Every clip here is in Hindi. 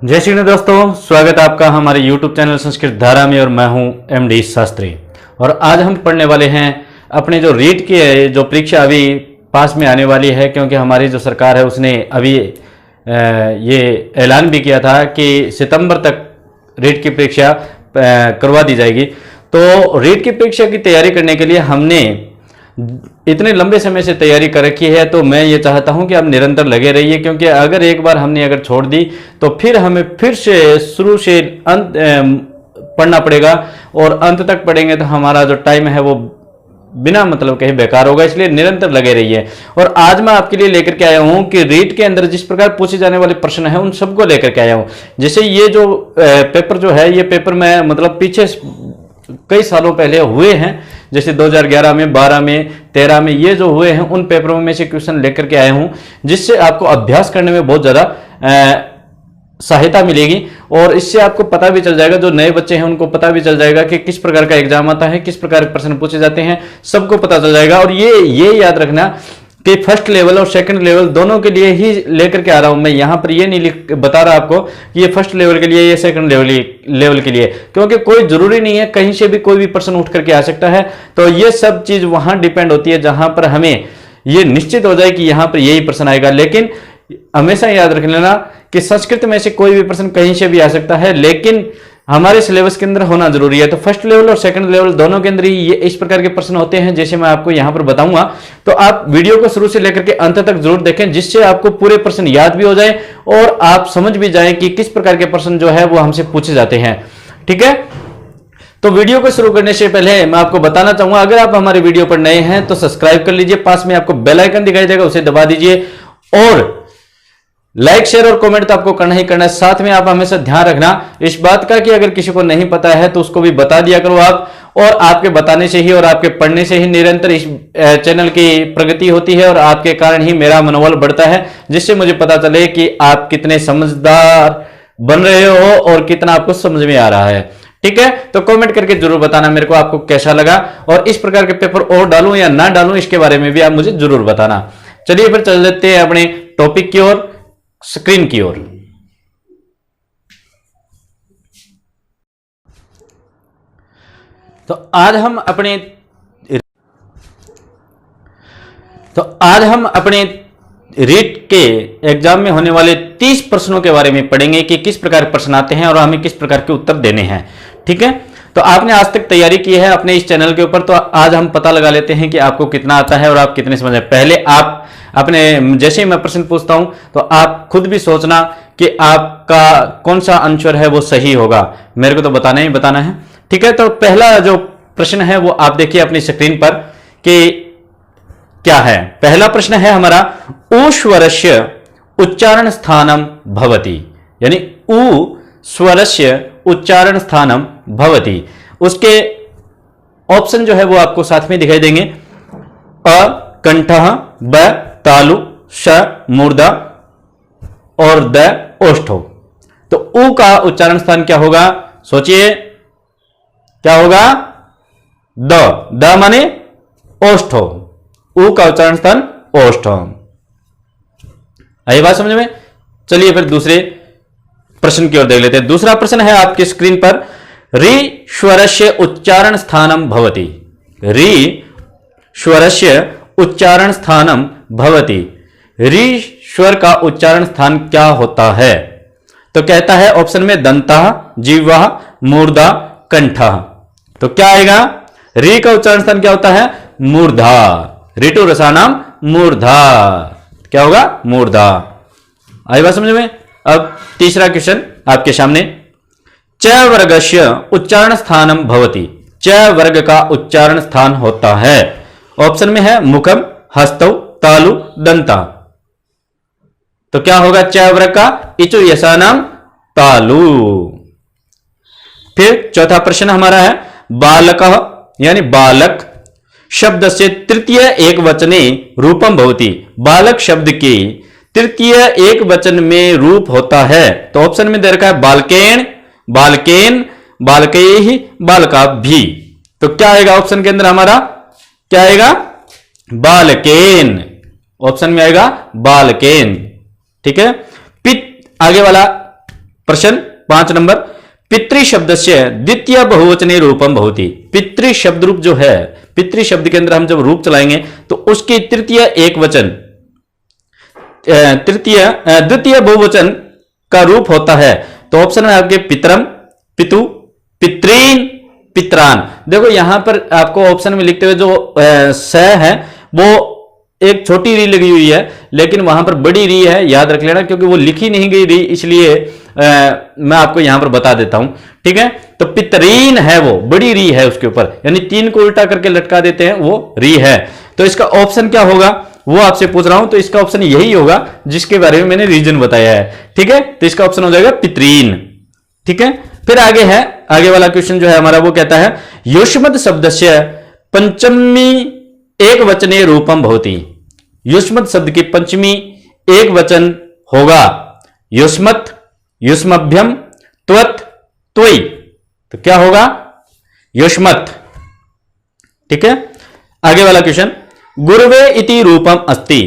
जय श्री कृष्ण दोस्तों, स्वागत है आपका हमारे YouTube चैनल संस्कृत धारा में। और मैं हूं MD शास्त्री। और आज हम पढ़ने वाले हैं अपने जो रीट की है, जो परीक्षा अभी पास में आने वाली है, क्योंकि हमारी जो सरकार है उसने अभी ये ऐलान भी किया था कि सितंबर तक रीट की परीक्षा करवा दी जाएगी। तो रीट की परीक्षा की तैयारी करने के लिए हमने इतने लंबे समय से तैयारी कर रखी है, तो मैं ये चाहता हूं कि आप निरंतर लगे रहिए, क्योंकि अगर एक बार हमने अगर छोड़ दी तो फिर हमें फिर से शुरू से अंत पढ़ना पड़ेगा, और अंत तक पढ़ेंगे तो हमारा जो टाइम है वो बिना मतलब कहीं बेकार होगा। इसलिए निरंतर लगे रहिए। और आज मैं आपके लिए लेकर के आया हूं कि रीट के अंदर जिस प्रकार पूछे जाने वाले प्रश्न हैं उन सबको लेकर के आया हूं। जैसे ये जो पेपर जो है, ये पेपर मैं मतलब पीछे कई सालों पहले हुए हैं, जैसे 2011 में, 12 में, 13 में, ये जो हुए हैं उन पेपरों में से क्वेश्चन लेकर के आया हूं, जिससे आपको अभ्यास करने में बहुत ज़्यादा सहायता मिलेगी। और इससे आपको पता भी चल जाएगा, जो नए बच्चे हैं उनको पता भी चल जाएगा कि किस प्रकार का एग्जाम आता है, किस प्रकार के प्रश्न पूछे जाते हैं, सबको पता चल जाएगा। और ये याद रखना कि फर्स्ट लेवल और सेकंड लेवल दोनों के लिए ही लेकर के आ रहा हूं मैं। यहां पर ये नहीं बता रहा आपको कि ये फर्स्ट लेवल के लिए, ये सेकंड लेवल के लिए, क्योंकि कोई जरूरी नहीं है, कहीं से भी कोई भी पर्सन उठ करके आ सकता है। तो ये सब चीज वहां डिपेंड होती है जहां पर हमें ये निश्चित हो जाए कि यहां पर यही प्रश्न आएगा। लेकिन हमेशा याद रख लेना कि संस्कृत में से कोई भी प्रश्न कहीं से भी आ सकता है, लेकिन हमारे सिलेबस के अंदर होना जरूरी है। तो फर्स्ट लेवल और सेकंड लेवल दोनों के अंदर ही ये इस प्रकार के प्रश्न होते हैं, जैसे मैं आपको यहां पर बताऊंगा। तो आप वीडियो को शुरू से लेकर के अंत तक जरूर देखें, जिससे आपको पूरे प्रश्न याद भी हो जाए और आप समझ भी जाएं कि किस प्रकार के प्रश्न जो है वो हमसे पूछे जाते हैं। ठीक है, तो वीडियो को शुरू करने से पहले मैं आपको बताना चाहूंगा, अगर आप हमारे वीडियो पर नए हैं तो सब्सक्राइब कर लीजिए, पास में आपको बेल आइकन दिखाई देगा, उसे दबा दीजिए। और लाइक, शेयर और कमेंट तो आपको करना ही करना है। साथ में आप हमेशा ध्यान रखना इस बात का कि अगर किसी को नहीं पता है तो उसको भी बता दिया करो आप। और आपके बताने से ही और आपके पढ़ने से ही निरंतर इस चैनल की प्रगति होती है, और आपके कारण ही मेरा मनोबल बढ़ता है, जिससे मुझे पता चले कि आप कितने समझदार बन रहे हो और कितना आपको समझ में आ रहा है। ठीक है, तो कमेंट करके जरूर बताना मेरे को आपको कैसा लगा, और इस प्रकार के पेपर और डालूं या ना डालूं इसके बारे में भी आप मुझे जरूर बताना। चलिए फिर चल देते हैं अपने टॉपिक की ओर, स्क्रीन की ओर। तो आज हम अपने रीट के एग्जाम में होने वाले 30 प्रश्नों के बारे में पढ़ेंगे कि किस प्रकार प्रश्न आते हैं और हमें किस प्रकार के उत्तर देने हैं। ठीक है, तो आपने आज तक तैयारी की है अपने इस चैनल के ऊपर, तो आज हम पता लगा लेते हैं कि आपको कितना आता है और आप कितने समझ हैं। पहले आप अपने, जैसे ही मैं प्रश्न पूछता हूं तो आप खुद भी सोचना कि आपका कौन सा आंसर है वो सही होगा, मेरे को तो बताना ही बताना है। ठीक है, तो पहला जो प्रश्न है वो आप देखिए अपनी स्क्रीन पर कि क्या है। पहला प्रश्न है हमारा, ऊ स्वरस्य उच्चारण स्थानम भवति, यानी ऊ स्वरस्य उच्चारण स्थानम भवति। उसके ऑप्शन जो है वो आपको साथ में दिखाई देंगे। अ कंठः, ब तालु, श मूर्धा और द ओष्ठो। तो ऊ का उच्चारण स्थान क्या होगा, सोचिए क्या होगा, द माने ओष्ठो, ऊ का उच्चारण स्थान ओष्ठो। आई बात समझ में। चलिए फिर दूसरे प्रश्न की ओर देख लेते हैं। दूसरा प्रश्न है आपकी स्क्रीन पर, री स्वरस्य उच्चारण स्थानम भवति, री स्वरस्य उच्चारण स्थानम भवति। री स्वर का उच्चारण स्थान क्या होता है, तो कहता है ऑप्शन में दंतः, जिह्वा, मूर्धा, कंठः। तो क्या आएगा, री का उच्चारण स्थान क्या होता है, मूर्धा, ऋतु रसानाम मूर्धा, क्या होगा, मूर्धा। आई बात समझ में। अब तीसरा क्वेश्चन आपके सामने, च वर्गस्य उच्चारण स्थानम भवति, च वर्ग का उच्चारण स्थान होता है। ऑप्शन में है मुखम, हस्तौ, तालु, दंता। तो क्या होगा च वर्ग का, इचु यसानाम तालु। फिर चौथा प्रश्न हमारा है, बालकः यानी बालक शब्द से तृतीय एक वचने रूपम भवति, बालक शब्द की तृतीय एक वचन में रूप होता है। तो ऑप्शन में दे रखा है बालकेन, बालकेन, बालकैहि, बालकाभि। तो क्या आएगा ऑप्शन के अंदर हमारा, क्या आएगा, बालकेन। ऑप्शन में आएगा बालकेन। ठीक है, पित आगे वाला प्रश्न 5 नंबर, पितृ शब्द से द्वितीय बहुवचने रूपम भवति। पितृ शब्द रूप जो है, पितृ शब्द के अंदर हम जब रूप चलाएंगे तो उसकी तृतीय एक वचन, द्वितीय बहुवचन का रूप होता है। तो ऑप्शन में आपके पितरम, पितु, पितृन, पितरान। देखो यहां पर आपको ऑप्शन में लिखते हुए जो स है वो एक छोटी री लगी हुई है, लेकिन वहां पर बड़ी री है, याद रख लेना, क्योंकि वो लिखी नहीं गई री, इसलिए मैं आपको यहां पर बता देता हूं। ठीक है, तो पितरीन है, वो बड़ी री है उसके ऊपर, यानी 3 को उल्टा करके लटका देते हैं, वो री है। तो इसका ऑप्शन क्या होगा वो आपसे पूछ रहा हूं। तो इसका ऑप्शन यही होगा जिसके बारे में मैंने रीजन बताया है। ठीक है, तो इसका ऑप्शन हो जाएगा पितरीन। ठीक है, फिर आगे है, आगे वाला क्वेश्चन जो है हमारा वो कहता है युष्मत् शब्दस्य पंचमी एक वचने रूपम भवति। युष्मत् शब्द की पंचमी एक वचन होगा। युष्मत्, युष्मभ्यम, त्वत्, त्वयि। तो क्या होगा? युष्मत्। ठीक है, आगे वाला क्वेश्चन, गुरुवे इति रूपम अस्ति।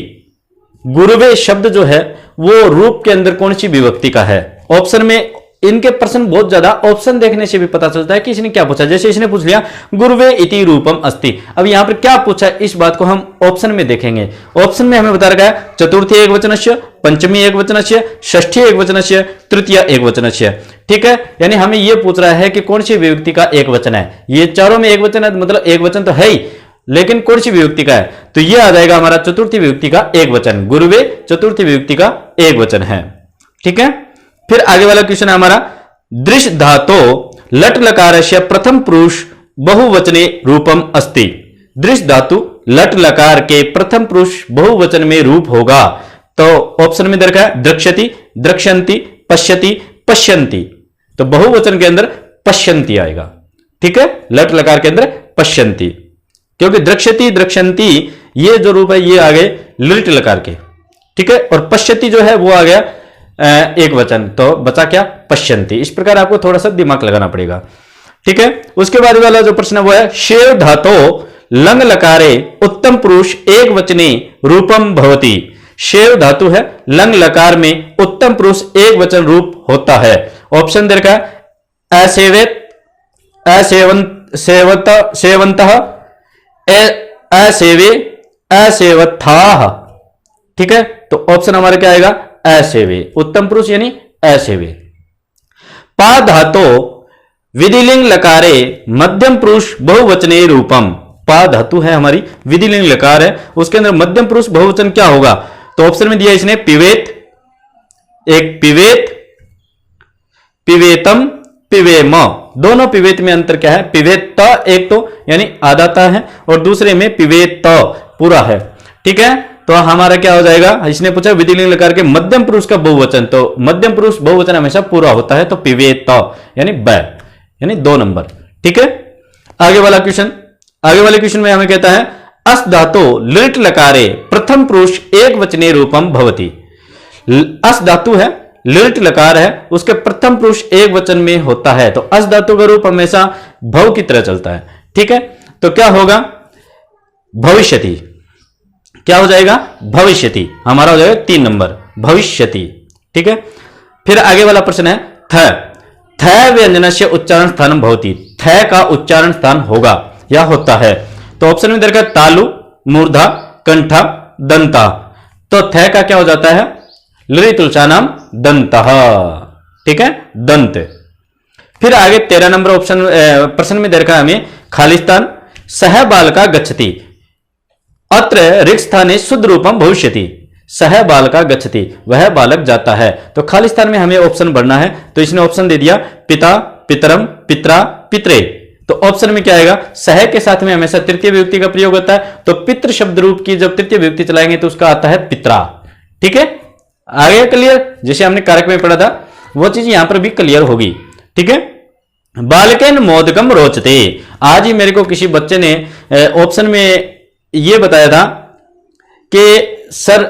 गुरुवे शब्द जो है वो रूप के अंदर कौन सी विभक्ति का है? ऑप्शन में इनके प्रश्न बहुत ज्यादा, ऑप्शन देखने से भी पता चलता है कि इसने क्या पूछा। जैसे इसने पूछ लिया गुरुवे इति रूपम अस्ति, अब यहां पर क्या पूछा इस बात को हम ऑप्शन में देखेंगे। ऑप्शन में हमें बता रखा है चतुर्थी एक वचनस्य, पंचमी एक वचनस्य, षष्ठी एक वचनस्य, तृतीय एक वचनस्य। ठीक है, यानी हमें यह पूछ रहा है कि कौन सी विभक्ति का एक वचन है। ये चारों में एक वचन है, मतलब एक वचन तो है ही, लेकिन कौन सी विभक्ति का है? तो यह आ जाएगा हमारा चतुर्थी विभक्ति का एक वचन। गुरुवे चतुर्थी विभक्ति का एक वचन है। ठीक है, फिर आगे वाला क्वेश्चन है हमारा, दृश धातो लट लकारस्य प्रथम पुरुष बहुवचने रूपम अस्ति। दृश धातु लट लकार के प्रथम पुरुष बहुवचन में रूप होगा। तो ऑप्शन में दरका है द्रक्ष्यति, द्रक्ष्यन्ति, पश्यति, पश्यन्ति। तो बहुवचन के अंदर पश्यन्ति आएगा। ठीक है, लट लकार के अंदर पश्यन्ति, क्योंकि द्रक्ष्यति, द्रक्ष्यन्ति ये जो रूप है ये आ गए लिट लकार के। ठीक है, और पश्यति जो है वो आ गया एक वचन, तो बचा क्या? पश्यन्ति। इस प्रकार आपको थोड़ा सा दिमाग लगाना पड़ेगा। ठीक है, उसके बाद वाला जो प्रश्न वो है शेव धातो लंग लकारे उत्तम पुरुष एक वचने रूपम भवति। शेव धातु है, लंग लकार में उत्तम पुरुष एक वचन रूप होता है। ऑप्शन दे रखा है असेवित, सेवंत, सेवंतः, असेवे, असेवथाः। ठीक है, तो ऑप्शन हमारा क्या आएगा? असेवे, उत्तम पुरुष यानी असेवे। पा धातो विधिलिंग लकारे मध्यम पुरुष बहुवचने रूपम। पा धातु है हमारी, विधिलिंग लकार है, उसके अंदर मध्यम पुरुष बहुवचन क्या होगा? तो ऑप्शन में दिया इसने पिवेत, एक पिवेत, पिवेतम, पिवेम। दोनों पिवेत में अंतर क्या है? पिवेत एक तो यानी आधाता है और दूसरे में पिवेत पूरा है। ठीक है, तो हमारा क्या हो जाएगा? इसने पूछा विधिलिंग लकार के मध्यम पुरुष का बहुवचन, तो मध्यम पुरुष बहुवचन हमेशा पूरा होता है, तो पिवेत यानी ब, यानी 2 नंबर। ठीक है, आगे वाला क्वेश्चन, आगे वाले क्वेश्चन में हमें कहता है अस धातु लिट लकारे प्रथम पुरुष एक वचने रूपम भवति। अस धातु है, लिट लकार है, उसके प्रथम पुरुष एक वचन में होता है, तो अस धातु का रूप हमेशा भव की तरह चलता है। ठीक है, तो क्या होगा? भविष्यति। क्या हो जाएगा? भविष्यति। हमारा हो जाएगा 3 नंबर, भविष्यति। ठीक है, फिर आगे वाला प्रश्न है थ। थ व्यंजनस्य उच्चारण स्थानम भवति। थ का उच्चारण स्थान होगा या होता है। तो ऑप्शन में देखा तालु, मूर्धा, कंठा, दंता। तो थ का क्या हो जाता है? लृतुलसानाम दंतः। ठीक है, दंत। फिर आगे 13 नंबर ऑप्शन प्रश्न में देखा हमें खालिस्तान सह बालका गच्छति। अत्र ऋक् स्थाने शुद्ध रूपम भविष्यति। सह बालका गच्छति, वह बालक जाता है। तो खालिस्तान में हमें ऑप्शन भरना है, तो इसने ऑप्शन दे दिया पिता, पितरम, पित्रा, पित्रे। तो ऑप्शन में क्या आएगा? सह के साथ में हमेशा तृतीय विभक्ति का प्रयोग होता है, तो पितृ शब्द रूप की जब तृतीय विभक्ति चलाएंगे तो उसका आता है पित्रा। ठीक है, आगे क्लियर? जैसे हमने कारक में पढ़ा था वो चीज यहां पर भी क्लियर होगी। ठीक है, बालकेन मोदकम रोचते। आज ही मेरे को किसी बच्चे ने ऑप्शन में ये बताया था कि सर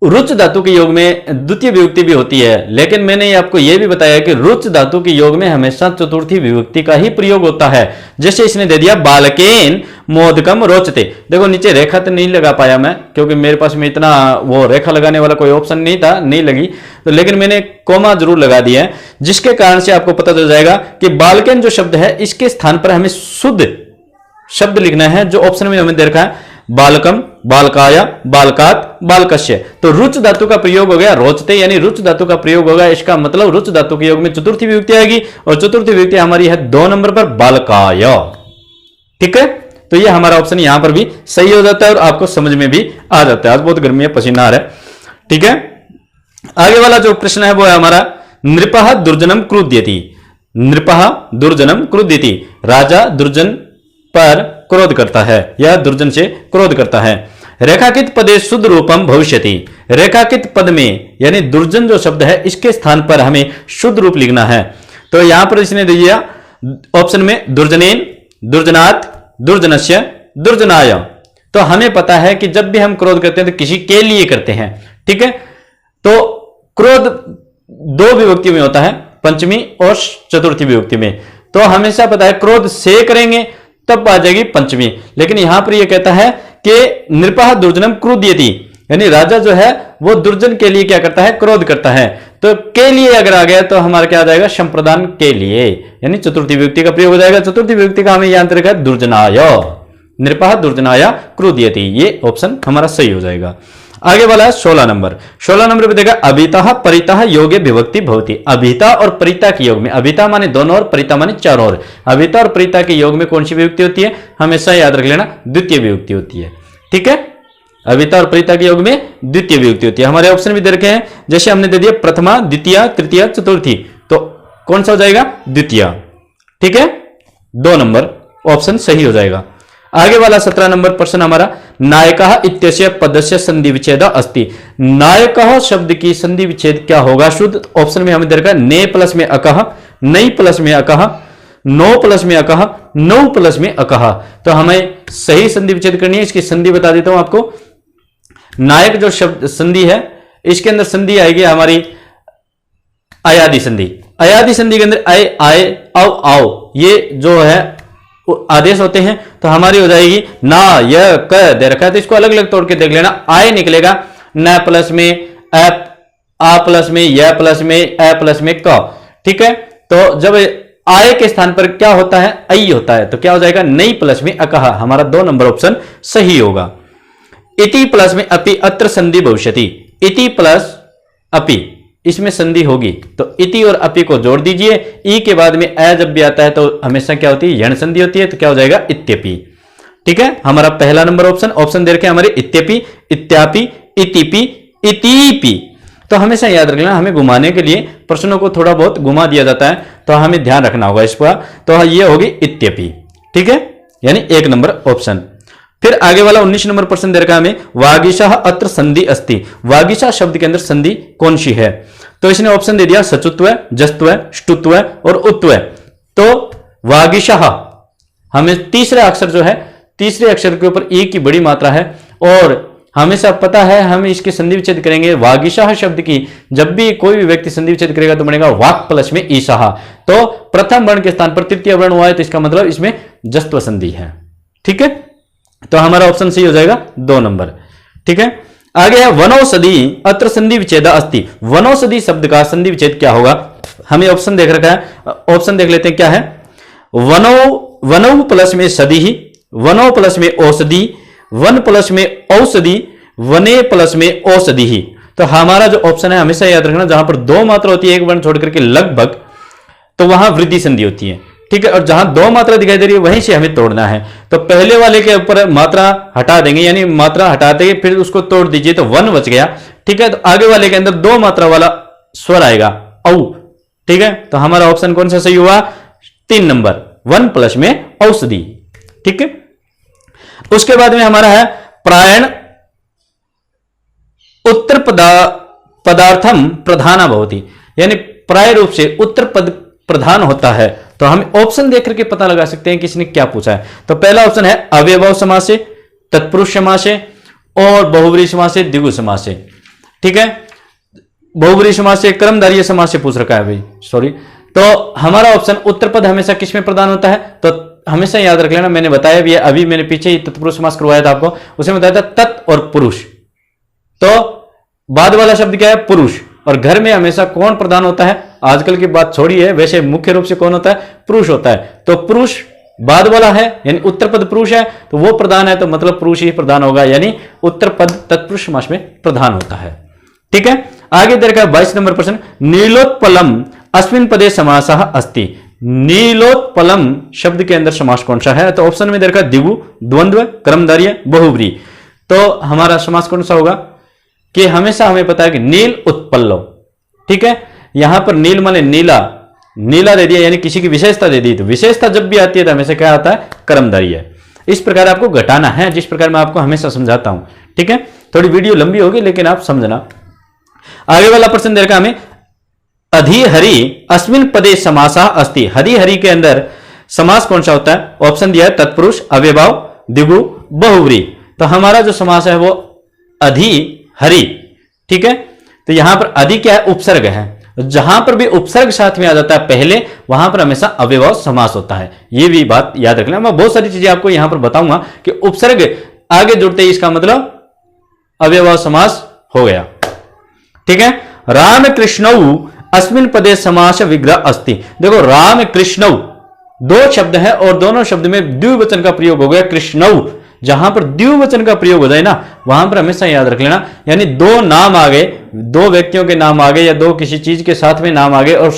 रुच धातु के योग में द्वितीय विभक्ति भी होती है, लेकिन मैंने आपको यह भी बताया कि रुच धातु के योग में हमेशा चतुर्थी विभक्ति का ही प्रयोग होता है। जैसे इसने दे दिया बालकेन मोदकम रोचते, देखो नीचे रेखा तो नहीं लगा पाया मैं क्योंकि मेरे पास में इतना वो रेखा लगाने वाला कोई ऑप्शन नहीं था, नहीं लगी तो, लेकिन मैंने कोमा जरूर लगा दिया है, जिसके कारण से आपको पता चल जाएगा कि बालकेन जो शब्द है इसके स्थान पर हमें शुद्ध शब्द लिखना है जो ऑप्शन में हमें दे रखा है, बालकम, बालकाया, बालकात, बालकस्य। तो रुच धातु का प्रयोग हो गया रोचते, यानी रुच धातु का प्रयोग होगा, इसका मतलब रुच धातु के योग में चतुर्थी विभक्ति आएगी और चतुर्थी विभक्ति हमारी है 2 नंबर पर बालकाय। ठीक है, तो ये हमारा ऑप्शन यहां पर भी सही हो जाता है और आपको समझ में भी आ जाता है। आज बहुत गर्मी है, पसीना आ रहा है। ठीक है, आगे वाला जो प्रश्न है वो है हमारा नृपः दुर्जनम क्रुध्यति। नृपः दुर्जनम क्रुध्यति, राजा दुर्जन पर क्रोध करता है या दुर्जन से क्रोध करता है। रेखाकित पदे शुद्ध रूपम भविष्यति, रेखाकित पद में यानी दुर्जन जो शब्द है इसके स्थान पर हमें शुद्ध रूप लिखना है। तो यहां पर इसने दिया ऑप्शन में दुर्जनेन, दुर्जनात्, दुर्जनस्य, दुर्जनाय। तो हमें पता है कि जब भी हम क्रोध करते हैं तो किसी के लिए करते हैं। ठीक है, तो क्रोध 2 विभक्ति में होता है, पंचमी और चतुर्थी विभक्ति में। तो हमेशा पता है क्रोध से करेंगे तब आ जाएगी पंचमी, लेकिन यहां पर यह कहता है कि नृपः दुर्जनम क्रुध्यति, यानी राजा जो है वो दुर्जन के लिए क्या करता है, क्रोध करता है। तो के लिए अगर आ गया तो हमारा क्या आ जाएगा, संप्रदान के लिए, यानी चतुर्थी विभक्ति का प्रयोग हो जाएगा। चतुर्थी विभक्ति का हमें यहां रखा है दुर्जनाय, नृपः दुर्जनाय क्रुध्यति, ये ऑप्शन हमारा सही हो जाएगा। आगे वाला है 16 नंबर। 16 नंबर पे देखा अभिता परिता योगे विभक्ति भवति। अभिता और परिता के योग में, अभिता माने दोनों और, परिता माने चारों ओर, अभिता और परिता के योग में कौन सी विभक्ति होती है, हमेशा याद रख लेना द्वितीय विभक्ति होती है। ठीक है, अभिता और परिता के योग में द्वितीय विभक्ति होती है। हमारे ऑप्शन भी दे रखे हैं, जैसे हमने दे दिया प्रथमा, द्वितीय, तृतीय, चतुर्थी, तो कौन सा हो जाएगा, द्वितीय। ठीक है, 2 नंबर ऑप्शन सही हो जाएगा। आगे वाला 17 नंबर प्रश्न हमारा नायकः इत्यस्य पदस्य संधि विच्छेद अस्ति। नायकः शब्द की संधि विच्छेद क्या होगा शुद्ध, ऑप्शन में हमें दे रखा है ने प्लस में अकह, नई प्लस में अकह, नो प्लस में अकह, नौ प्लस में अकह। तो हमें सही संधि विच्छेद करनी है। इसकी संधि बता देता हूं आपको। नायक जो शब्द संधि है इसके अंदर संधि आएगी हमारी अयादि संधि। अयादि संधि के अंदर आए, आए, आओ, आओ, ये जो है आदेश होते हैं, तो हमारी हो जाएगी ना, य, क दे रखा है तो इसको अलग अलग तोड़ के देख लेना। आय निकलेगा न प्लस में एप, आ प्लस में, य प्लस में, ए प्लस में क। ठीक है, तो जब आय के स्थान पर क्या होता है, आई होता है, तो क्या हो जाएगा नई प्लस में अकह। हमारा 2 नंबर ऑप्शन सही होगा। इति प्लस में अपि अत्र संधि भविष्यति। इति प्लस अपि, इसमें संधि होगी तो इति और अपि को जोड़ दीजिए। ई के बाद में ए जब भी आता है तो हमेशा क्या होती है, यण संधि होती है, तो क्या हो जाएगा इत्यपि। ठीक है, हमारा पहला नंबर ऑप्शन दे रखे हमारे इत्यपि, इत्यापि, इतिपि, इतिपि। तो हमेशा याद रखना, हमें घुमाने के लिए प्रश्नों को थोड़ा बहुत घुमा दिया जाता है, तो हमें ध्यान रखना होगा इस पर। तो ये होगी इत्यपि। ठीक है, यानी 1 नंबर ऑप्शन। फिर आगे वाला 19 नंबर प्रश्न दे रखा हमें वागीशः अत्र संधि अस्ति। वागीशा शब्द के अंदर संधि कौन सी है, तो इसने ऑप्शन दे दिया सचुत्व, जस्तव, ष्टुत्व और उत्व। तो वागीशः हमें तीसरा अक्षर जो है, तीसरे अक्षर के ऊपर ई की बड़ी मात्रा है और हमेशा पता है हम इसकी संधि विच्छेद करेंगे। वागीशः शब्द की जब भी कोई भी व्यक्ति संधि विच्छेद करेगा तो बनेगा वाक प्लस में ईशः। तो प्रथम वर्ण के स्थान पर तृतीय वर्ण हुआ है तो इसका मतलब इसमें जस्तव संधि है। ठीक है, तो हमारा ऑप्शन सही हो जाएगा 2 नंबर। ठीक है, आगे है वनौषधि अत्र संधि विच्छेद अस्ति। वनौषधि शब्द का संधि विच्छेद क्या होगा, हमें ऑप्शन देख रखा है, ऑप्शन देख लेते हैं क्या है। वनौ प्लस में सदी, वनो प्लस में औषधि, वन प्लस में औषधि, वने प्लस में औषधि। तो हमारा जो ऑप्शन है हमेशा याद रखना, जहां पर 2 मात्रा होती है एक वर्ण छोड़ करके लगभग, तो वहां वृद्धि संधि होती है। ठीक है, और जहां 2 मात्रा दिखाई दे रही है वहीं से हमें तोड़ना है। तो पहले वाले के ऊपर मात्रा हटा देंगे, यानी मात्रा हटा देंगे फिर उसको तोड़ दीजिए तो वन बच गया। ठीक है, तो आगे वाले के अंदर 2 मात्रा वाला स्वर आएगा औ। ठीक है, तो हमारा ऑप्शन कौन सा सही हुआ, 3 नंबर, 1 प्लस में औषधि। ठीक है, उसके बाद में हमारा है प्रायण उत्तर पदार्थम प्रधाना भवति, यानी प्राय रूप से उत्तर पद प्रधान होता है। तो हम ऑप्शन देख करके पता लगा सकते हैं कि इसने क्या पूछा है। तो पहला ऑप्शन है अव्ययभाव समास से, तत्पुरुष समास से और बहुव्रीहि समास से, द्विगु समास से। ठीक है, बहुब्रीहि समास से, कर्मधारय समास से पूछ रखा है भाई, सॉरी। तो हमारा ऑप्शन उत्तर पद हमेशा किस में प्रधान होता है, तो हमेशा याद रख लेना, मैंने बताया भी है, अभी मैंने पीछे ही तत्पुरुष समास करवाया था आपको, उसमें बताया था तत् और पुरुष। तो बाद वाला शब्द क्या है, पुरुष। और घर में हमेशा कौन प्रधान होता है, आजकल की बात छोड़ी है, वैसे मुख्य रूप से कौन होता है, पुरुष होता है। तो पुरुष बाद वाला है, यानी उत्तर पद पुरुष है, तो वो प्रधान है, तो मतलब पुरुष ही प्रधान होगा, यानी उत्तर पद तत्पुरुष समास में प्रधान होता है। ठीक है, आगे देखा 22 नंबर प्रश्न, नीलोत्पलम अस्मिन् पदे समासः अस्ति। नीलोत्पलम शब्द के अंदर समास कौन सा है, तो ऑप्शन में देखा द्विगु, द्वंद्व, कर्मधारय, बहुब्रीहि। तो हमारा समास कौन सा होगा, कि हमेशा हमें पता है कि नील उत्पल्लव। ठीक है, यहां पर नील माने नीला, नीला दे दिया, यानी किसी की विशेषता दे दी, तो विशेषता जब भी आती है तो हमेशा क्या आता है, कर्मधारय। इस प्रकार आपको घटाना है, जिस प्रकार मैं आपको हमेशा समझाता हूं। ठीक है, थोड़ी वीडियो लंबी होगी लेकिन आप समझना। आगे वाला प्रश्न देखा हमें, अधिहरि अस्मिन् पदे समासः अस्ति। हरिहरि के अंदर समास कौन सा होता है, ऑप्शन दिया है तत्पुरुष, अव्ययभाव, द्विगु, बहुब्रीहि। तो हमारा जो समास है वो अधिहरि। ठीक है, तो यहां पर अधि क्या है, उपसर्ग है, जहां पर भी उपसर्ग साथ में आ जाता है पहले, वहां पर हमेशा अव्ययभाव समास होता है। ये भी बात याद रखना। मैं बहुत सारी चीजें आपको यहां पर बताऊंगा कि उपसर्ग आगे जुड़ते ही इसका मतलब अव्ययभाव समास हो गया। ठीक है, राम कृष्णौ अस्मिन् पदे समास विग्रह अस्ति। देखो राम कृष्णौ दो शब्द है और दोनों शब्द में द्विवचन का प्रयोग हो गया, कृष्णौ। जहां पर द्विवचन का प्रयोग हो जाए ना, वहां पर हमेशा याद रख लेना, यानी दो नाम आ गए, दो व्यक्तियों के नाम आ गए या दो किसी चीज के साथ में नाम आ गए, और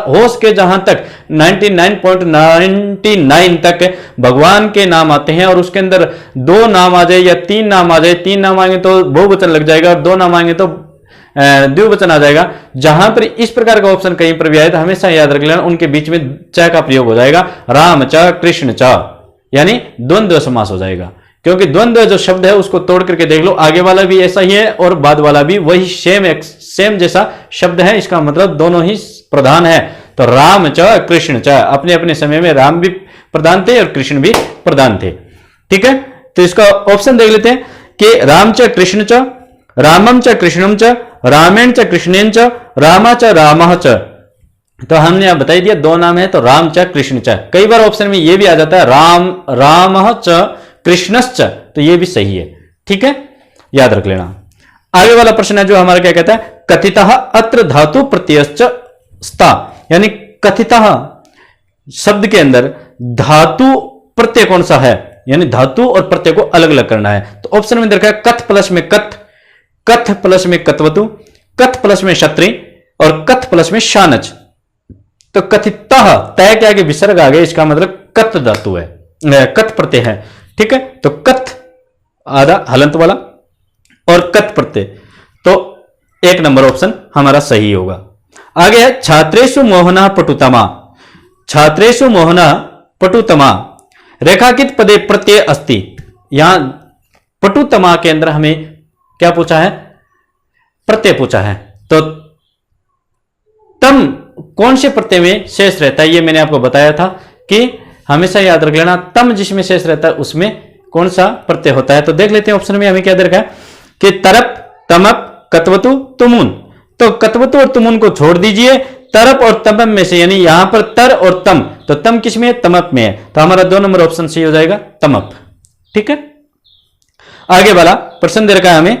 हो सके जहां तक 99.99 तक भगवान के नाम आते हैं, और उसके अंदर दो नाम आ जाए या तीन नाम आ जाए, तीन नाम आएंगे तो बहुवचन लग जाएगा, और दो नाम आएंगे तो द्विवचन आ जाएगा। जहां पर इस प्रकार का ऑप्शन कहीं पर भी आए तो हमेशा याद रख लेना, उनके बीच में च का प्रयोग हो जाएगा, राम च कृष्ण च, यानी द्वंद्व समास हो जाएगा। क्योंकि द्वंद्व जो शब्द है उसको तोड़ करके देख लो, आगे वाला भी ऐसा ही है और बाद वाला भी वही सेम जैसा शब्द है, इसका मतलब दोनों ही प्रधान है। तो राम च कृष्ण च, अपने अपने समय में राम भी प्रधान थे और कृष्ण भी प्रधान थे। ठीक है, तो इसका ऑप्शन देख लेते हैं कि राम च कृष्ण च, रामम च कृष्णम च, रामेण च कृष्णेन च, रामा च रामः च। तो हमने आप बता दिया दो नाम है, तो राम च कृष्ण च। कई बार ऑप्शन में ये भी आ जाता है राम रामः च कृष्णश्च, तो ये भी सही है। ठीक है, याद रख लेना। आगे वाला प्रश्न है जो हमारा क्या कहता है, कथितः अत्र धातु प्रत्ययश्च स्था, यानी कथितः शब्द के अंदर धातु प्रत्यय कौन सा है, यानी धातु और प्रत्यय को अलग अलग करना है। तो ऑप्शन में देखा है कथ प्लस में कथ, कथ प्लस में कथवतु, कथ प्लस में क्षत्रि और कथ प्लस में शानच। तो कथितः तय के आगे विसर्ग आ गया, इसका मतलब कथ धातु है, कथ प्रत्यय है। ठीक है, तो कथ आधा हलंत वाला और कथ प्रत्यय, तो एक नंबर ऑप्शन हमारा सही होगा। आगे है छात्रेषु मोहना पटुतमा, छात्रेषु मोहना पटुतमा रेखाकित पदे प्रत्यय अस्ति। यहां पटुतमा के अंदर हमें क्या पूछा है, प्रत्यय पूछा है। तो तम कौन से प्रत्यय में शेष रहता है, ये मैंने आपको बताया था कि हमेशा याद रख लेना, तम जिसमें शेष रहता है उसमें कौन सा प्रत्यय होता है। तो देख लेते हैं ऑप्शन में हमें क्या दे रखा है कि तरप, तमप, कतवतु, तुमुन। तो कतवतु और तुमुन को छोड़ दीजिए, तरप और तमप में से, यानी यहां पर तर और तम, तो तम किस में है, तमप में है, तो हमारा 2 नंबर ऑप्शन सही हो जाएगा, तमप। ठीक है, आगे वाला प्रश्न दे रखा है हमें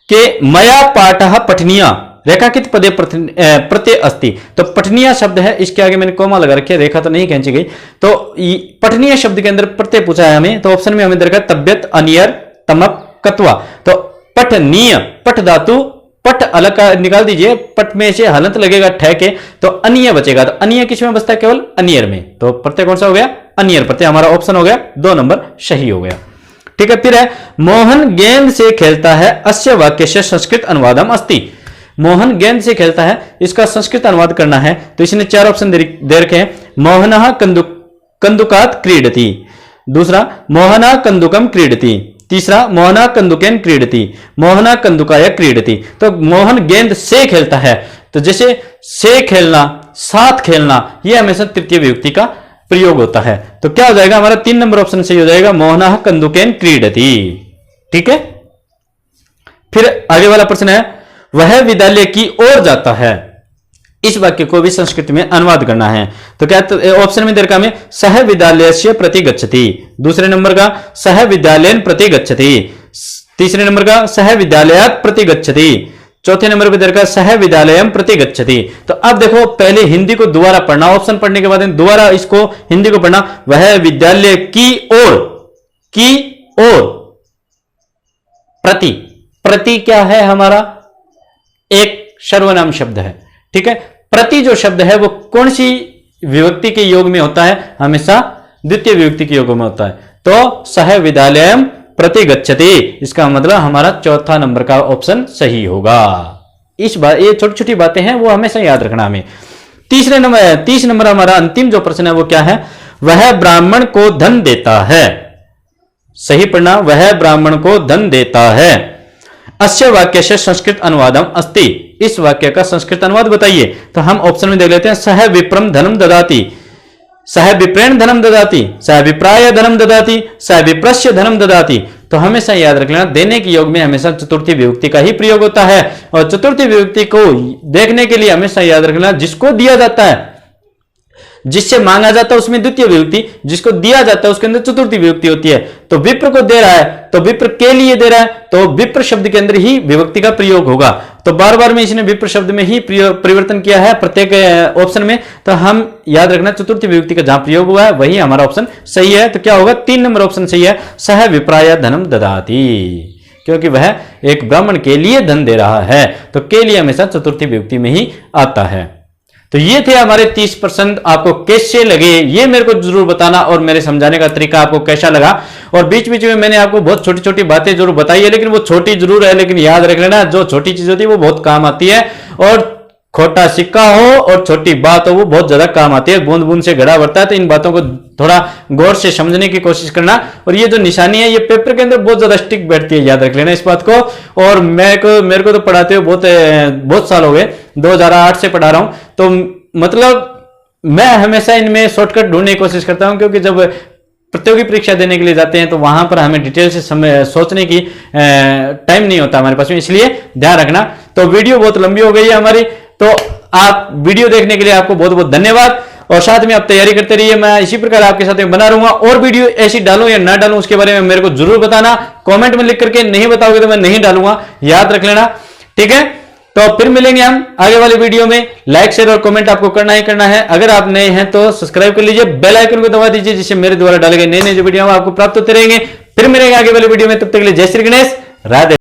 कि मया पाठः पठनीय रेखाकित पदे प्रत्यय अस्ति। तो पठनीय शब्द है, इसके आगे मैंने कोमा लगा रखी है, रेखा तो नहीं खींची गई। तो पठनीय शब्द के अंदर प्रत्यय पूछा है हमें, तो ऑप्शन में हमें देखा तबियत, अनियर, तमप, कत्वा। तो पठनीय, पठ धातु, पठ अलग का निकाल दीजिए, पठ में से हलंत लगेगा ठहके, तो अनिय बचेगा। तो अनिय किस में बचता है, केवल अनियर में। तो प्रत्यय कौन सा हो गया, अनियर प्रत्यय, हमारा ऑप्शन हो गया 2 नंबर सही हो गया। ठीक है, फिर है मोहन गेंद से खेलता है, अस्य वाक्य से संस्कृत अनुवादम अस्ति। मोहन गेंद से खेलता है, इसका संस्कृत अनुवाद करना है, तो इसने 4 ऑप्शन दे रखे हैं। मोहनः कंदुकात क्रीडति, दूसरा मोहना कंदुकम क्रीडति, तीसरा मोहना कंदुकेन क्रीडति, मोहना कंदुकाय क्रीडति। तो मोहन गेंद से खेलता है, तो जैसे से खेलना, साथ खेलना, यह हमेशा तृतीय विभक्ति का प्रयोग होता है। तो क्या हो जाएगा हमारा 3 नंबर ऑप्शन सही हो जाएगा, मोहना कंदुकेन क्रीडति। ठीक है, फिर आगे वाला प्रश्न है वह विद्यालय की ओर जाता है। इस वाक्य को भी संस्कृत में अनुवाद करना है। तो क्या ऑप्शन में दे रखा है सह विद्यालयस्य प्रति गच्छति, दूसरे नंबर का सह विद्यालयन प्रति गच्छति, तीसरे नंबर का सह विद्यालयात् प्रति गच्छति, चौथे नंबर पर दे रखा सह विद्यालयम प्रति गच्छति। तो अब देखो पहले हिंदी को दोबारा पढ़ना, ऑप्शन पढ़ने के बाद दोबारा इसको हिंदी को पढ़ना। वह विद्यालय की ओर प्रति, प्रति क्या है हमारा एक सर्वनाम शब्द है, ठीक है। प्रति जो शब्द है वो कौन सी विभक्ति के योग में होता है, हमेशा द्वितीय विभक्ति के योग में होता है। तो सह विद्यालयम प्रति गच्छति, इसका मतलब हमारा चौथा नंबर का ऑप्शन सही होगा। इस बात ये छोटी छोटी बातें हैं वो हमेशा याद रखना हमें। तीस नंबर हमारा अंतिम जो प्रश्न है वो क्या है, वह ब्राह्मण को धन देता है। सही पढ़ना, वह ब्राह्मण को धन देता है। अस्य वाक्य से संस्कृत अनुवादम अस्ति, इस वाक्य का संस्कृत अनुवाद बताइए। तो हम ऑप्शन में देख लेते हैं सह विप्रम धनम ददाति, सह विप्रेण धनम ददाति, सह विप्राय धनम ददाति, सह विप्रस्य धनम ददाति। तो हमेशा याद रख लेना देने के योग में हमेशा चतुर्थी विभक्ति का ही प्रयोग होता है, और चतुर्थी विभक्ति को देखने के लिए हमेशा याद रखना जिसको दिया जाता है, जिससे मांगा जाता है उसमें द्वितीय विभक्ति, जिसको दिया जाता है उसके अंदर चतुर्थी विभक्ति होती है। तो विप्र को दे रहा है तो विप्र के लिए दे रहा है, तो विप्र शब्द के अंदर ही विभक्ति का प्रयोग होगा। तो बार बार में इसने विप्र शब्द में ही परिवर्तन किया है प्रत्येक ऑप्शन में। तो हम याद रखना चतुर्थी विभक्ति का जहां प्रयोग हुआ है वही हमारा ऑप्शन सही है। तो क्या होगा, 3 नंबर ऑप्शन सही है, सह विप्राय धनम ददाति, क्योंकि वह एक ब्राह्मण के लिए धन दे रहा है। तो के लिए हमेशा चतुर्थी विभक्ति में ही आता है। तो ये थे हमारे 30%। आपको कैसे लगे ये मेरे को जरूर बताना, और मेरे समझाने का तरीका आपको कैसा लगा। और बीच बीच में मैंने आपको बहुत छोटी छोटी बातें जरूर बताई है, लेकिन वो छोटी जरूर है, लेकिन याद रख लेना जो छोटी चीज होती है वो बहुत काम आती है, और खोटा सिक्का हो और छोटी बात हो वो बहुत ज्यादा काम आती है। बूंद बूंद से घड़ा भरता है, तो इन बातों को थोड़ा गौर से समझने की कोशिश करना। और ये जो निशानी है ये पेपर के अंदर बहुत ज्यादा स्टिक बैठती है, याद रख लेना इस बात को। और मेरे को तो पढ़ाते हुए बहुत साल हो गए, 2008 से पढ़ा रहा हूं। तो मतलब मैं हमेशा इनमें शॉर्टकट ढूंढने की कोशिश करता हूं, क्योंकि जब प्रतियोगी परीक्षा देने के लिए जाते हैं तो वहां पर हमें डिटेल से सोचने की टाइम नहीं होता हमारे पास में, इसलिए ध्यान रखना। तो वीडियो बहुत लंबी हो गई है हमारी, तो आप वीडियो देखने के लिए आपको बहुत बहुत धन्यवाद। और साथ में आप तैयारी करते रहिए, मैं इसी प्रकार आपके साथ में बना रहूंगा। और वीडियो ऐसी डालूं या ना डालूं उसके बारे में मेरे को जरूर बताना, कमेंट में लिख करके, नहीं बताओगे तो मैं नहीं डालूंगा, याद रख लेना, ठीक है। तो फिर मिलेंगे हम आगे वाले वीडियो में। लाइक शेयर और कमेंट आपको करना ही करना है। अगर आप नए हैं तो सब्सक्राइब कर लीजिए, बेल आइकन को दबा दीजिए, जिससे मेरे द्वारा डाले गए नए नए जो वीडियो आपको प्राप्त होते रहेंगे। फिर मिलेंगे आगे वाले वीडियो में, तब तक के लिए जय श्री गणेश, राधे।